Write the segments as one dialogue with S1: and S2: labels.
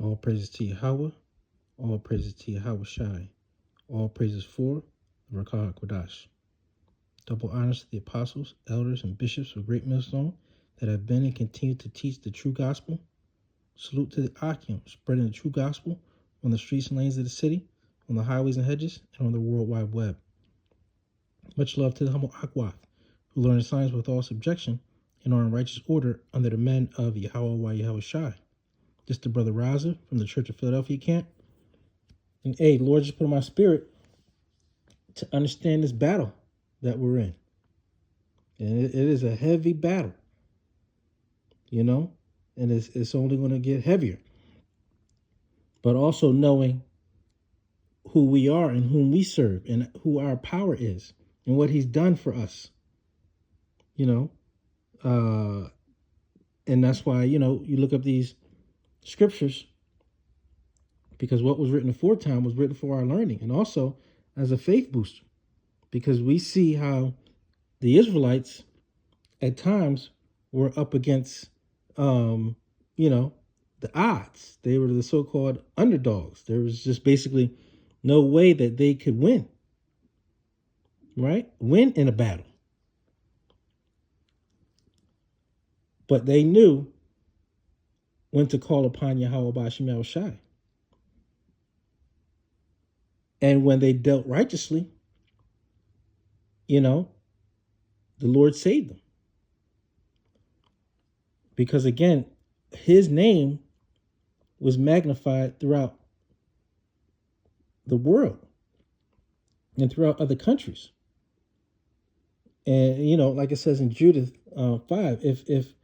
S1: All praises to Yahweh. All praises to Yahweh Shai. All praises for the Rakah Kodash. Double honors to the apostles, elders, and bishops of Great Millstone that have been and continue to teach the true gospel. Salute to the Akim, spreading the true gospel on the streets and lanes of the city, on the highways and hedges, and on the World Wide Web. Much love to the humble YAHAWAH, who learn the science with all subjection and are in righteous order under the men of YAHAWAH Yahweh Shai. This is the brother Raza from the Church of Philadelphia camp. And hey, Lord just put in my spirit to understand this battle that we're in. And it is a heavy battle, you know, and it's only going to get heavier. But also knowing who we are and whom we serve and who our power is and what he's done for us, you know. And that's why, you know, you look up these scriptures, because what was written aforetime was written for our learning and also as a faith booster, because we see how the Israelites at times were up against, you know, the odds. They were the so-called underdogs. There was just basically no way that they could win, right? Win in a battle. But they knew when to call upon Yahweh Bashim Yahweh Shai. And when they dealt righteously, you know, the Lord saved them. Because again, his name was magnified throughout the world and throughout other countries. And, you know, like it says in Judith 5, if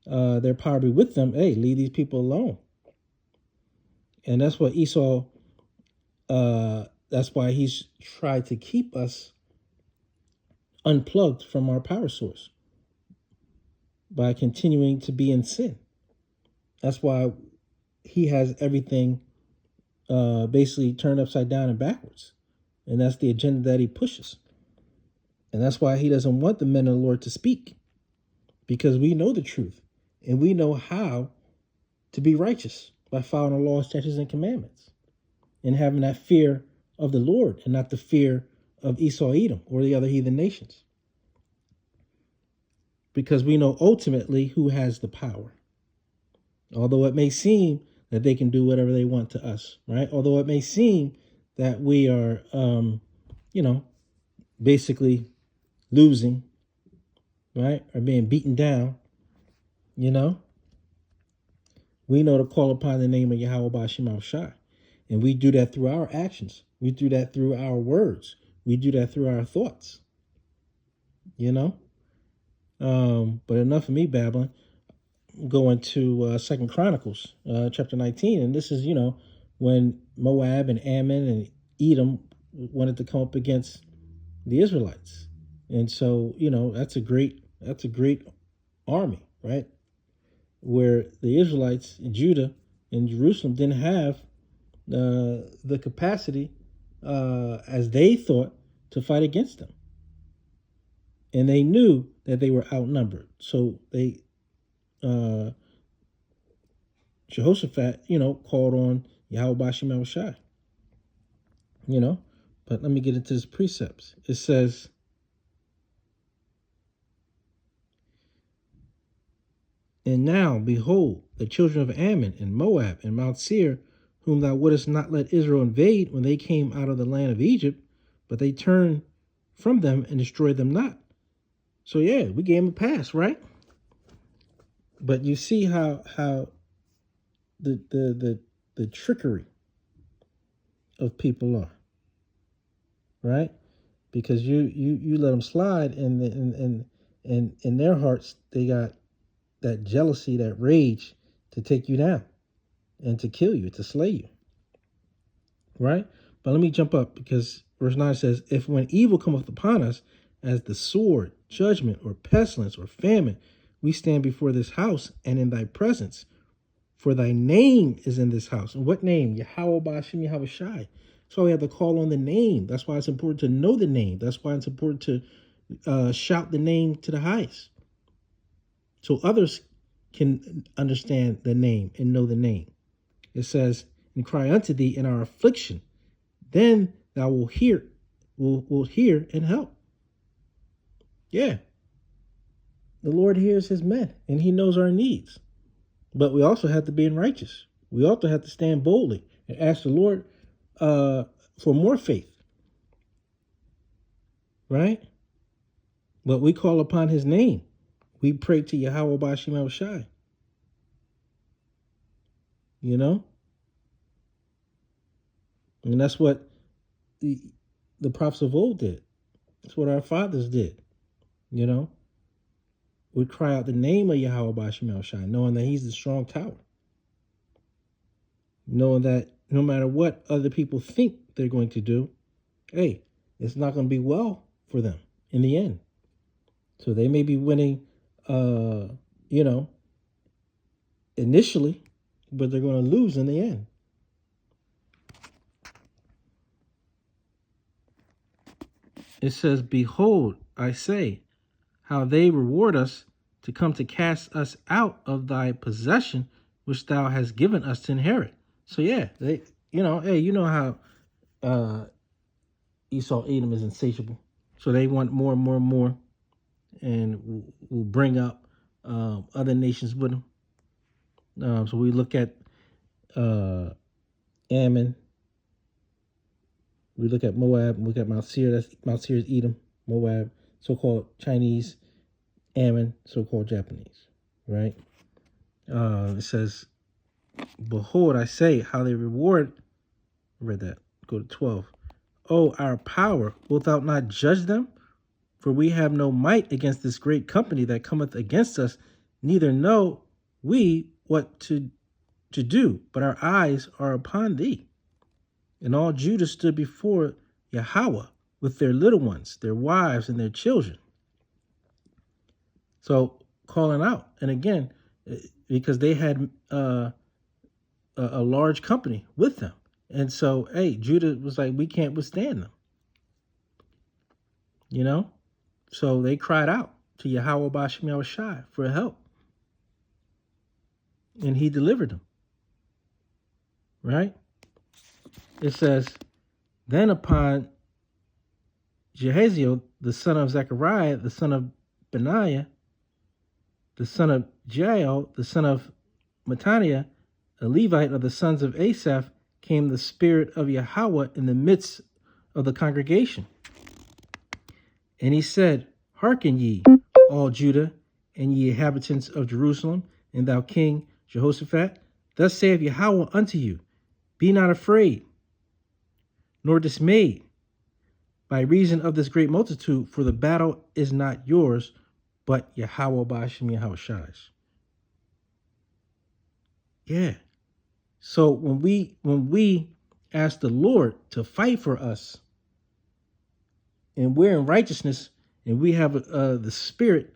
S1: their power be with them, hey, leave these people alone. And that's what Esau, that's why he's tried to keep us unplugged from our power source by continuing to be in sin. That's why he has everything basically turned upside down and backwards. And that's the agenda that he pushes. And that's why he doesn't want the men of the Lord to speak, because we know the truth and we know how to be righteous by following the laws, statutes, and commandments and having that fear of the Lord and not the fear of Esau, Edom, or the other heathen nations. Because we know ultimately who has the power. Although it may seem that they can do whatever they want to us, right? Although it may seem that we are, you know, basically losing, right? Or being beaten down, you know. We know to call upon the name of Yahweh Bashim Shai. And we do that through our actions. We do that through our words. We do that through our thoughts, you know. But enough of me babbling. Going to 2 Chronicles, chapter 19. And this is, you know, when Moab and Ammon and Edom wanted to come up against the Israelites. And so, you know, that's a great army, right? Where the Israelites in Judah and Jerusalem didn't have the capacity, as they thought, to fight against them. And they knew that they were outnumbered. So they, Jehoshaphat, you know, called on Yahweh Bashim Yahweh Shai. You know, but let me get into this precepts. It says, and now, behold, the children of Ammon and Moab and Mount Seir, whom thou wouldest not let Israel invade when they came out of the land of Egypt, but they turned from them and destroyed them not. So yeah, we gave them a pass, right? But you see how the trickery of people are, right? Because you let them slide, and in their hearts they got that jealousy, that rage to take you down and to kill you, to slay you, right? But let me jump up, because verse 9 says, if when evil cometh upon us as the sword, judgment, or pestilence, or famine, we stand before this house and in thy presence, for thy name is in this house. And what name? Yahweh Bashim Yahweh Shai. So we have to call on the name. That's why it's important to know the name. That's why it's important to shout the name to the highest, so others can understand the name and know the name. It says, and cry unto thee in our affliction. Then thou will hear, will hear and help. Yeah. The Lord hears his men and he knows our needs. But we also have to be righteous. We also have to stand boldly and ask the Lord for more faith. Right? But we call upon his name. We pray to YAHAWAH Bashim El Shai. You know? And that's what the prophets of old did. That's what our fathers did. You know? We cry out the name of YAHAWAH Bashim El Shai, knowing that he's the strong tower. Knowing that no matter what other people think they're going to do, hey, it's not going to be well for them in the end. So they may be winning, initially, but they're going to lose in the end. It says, behold, I say, how they reward us to come to cast us out of thy possession, which thou hast given us to inherit. So yeah, they, how Esau, Edom is insatiable. So they want more and more and more, and will bring up other nations with them. So we look at Ammon. We look at Moab. We look at Mount Seir. That's Mount Seir is Edom, Moab, so-called Chinese, Ammon, so-called Japanese. Right? It says, behold, I say, how they reward. I read that. Go to 12. Oh, our power, wilt thou not judge them? For we have no might against this great company that cometh against us, neither know we what to do, but our eyes are upon thee. And all Judah stood before YAHAWAH with their little ones, their wives, and their children. So calling out, and again, because they had a large company with them. And so, hey, Judah was like, we can't withstand them. You know? So they cried out to YAHAWAH Bashim El Shai for help. And he delivered them. Right? It says, then upon Jehaziel, the son of Zechariah, the son of Benaiah, the son of Jael, the son of Mattaniah, a Levite of the sons of Asaph, came the spirit of YAHAWAH in the midst of the congregation. And he said, hearken ye, all Judah, and ye inhabitants of Jerusalem, and thou King Jehoshaphat, thus saith YAHAWAH unto you, be not afraid, nor dismayed, by reason of this great multitude, for the battle is not yours, but YAHAWAH Bashim Yahweh Shai's. Yeah. So when we ask the Lord to fight for us, and we're in righteousness, and we have the spirit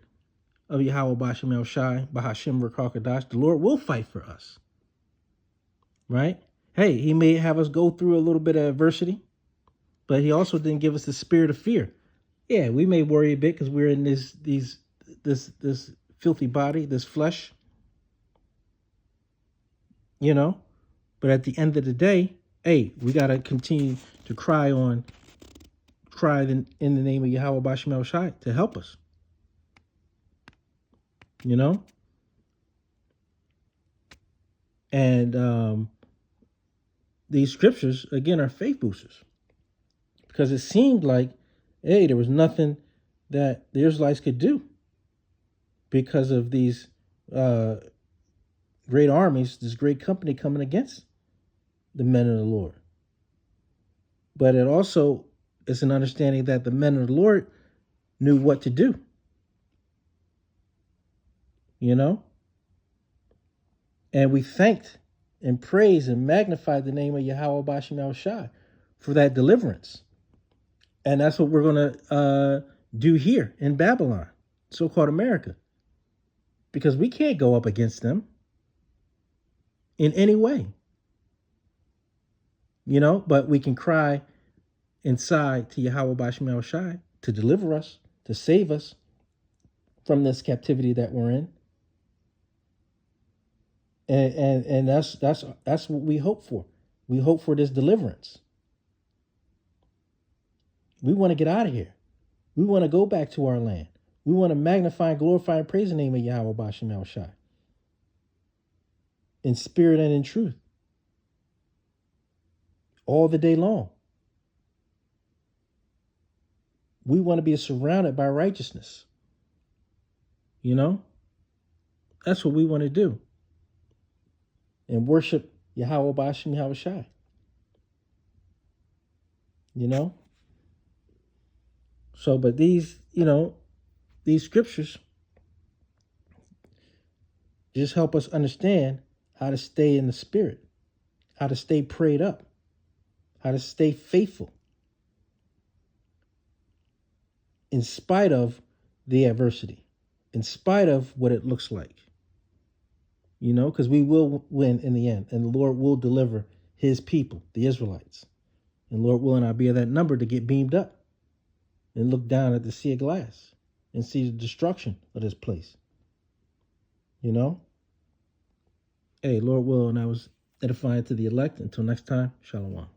S1: of YAHAWAH Bashim El Shai, Bahashim Rakakadash, the Lord will fight for us. Right? Hey, he may have us go through a little bit of adversity, but he also didn't give us the spirit of fear. Yeah, we may worry a bit because we're in this filthy body, this flesh. You know? But at the end of the day, hey, we got to continue to cry in the name of YAHAWAH Bashim El Shai to help us. You know? And these scriptures, again, are faith boosters. Because it seemed like, hey, there was nothing that the Israelites could do because of these great armies, this great company coming against the men of the Lord. But it also is an understanding that the men of the Lord knew what to do. You know? And we thanked and praised and magnified the name of YAHAWAH Bashim El Shai for that deliverance. And that's what we're going to do here in Babylon, so-called America. Because we can't go up against them in any way. You know, but we can cry inside to YAHAWAH Bashim El Shai to deliver us, to save us from this captivity that we're in. And that's what we hope for. We hope for this deliverance. We want to get out of here. We want to go back to our land. We want to magnify and glorify and praise the name of Yahweh Bashem El Shai in spirit and in truth all the day long. We want to be surrounded by righteousness. You know, that's what we want to do. And worship Yahweh Bashem Yahweh Shai. You know? So, but these scriptures just help us understand how to stay in the spirit, how to stay prayed up, how to stay faithful in spite of the adversity, in spite of what it looks like. You know, because we will win in the end, and the Lord will deliver his people, the Israelites. And Lord willing, I'll be of that number to get beamed up and look down at the sea of glass and see the destruction of this place. You know? Hey, Lord willing, I was edifying to the elect. Until next time, Shalom.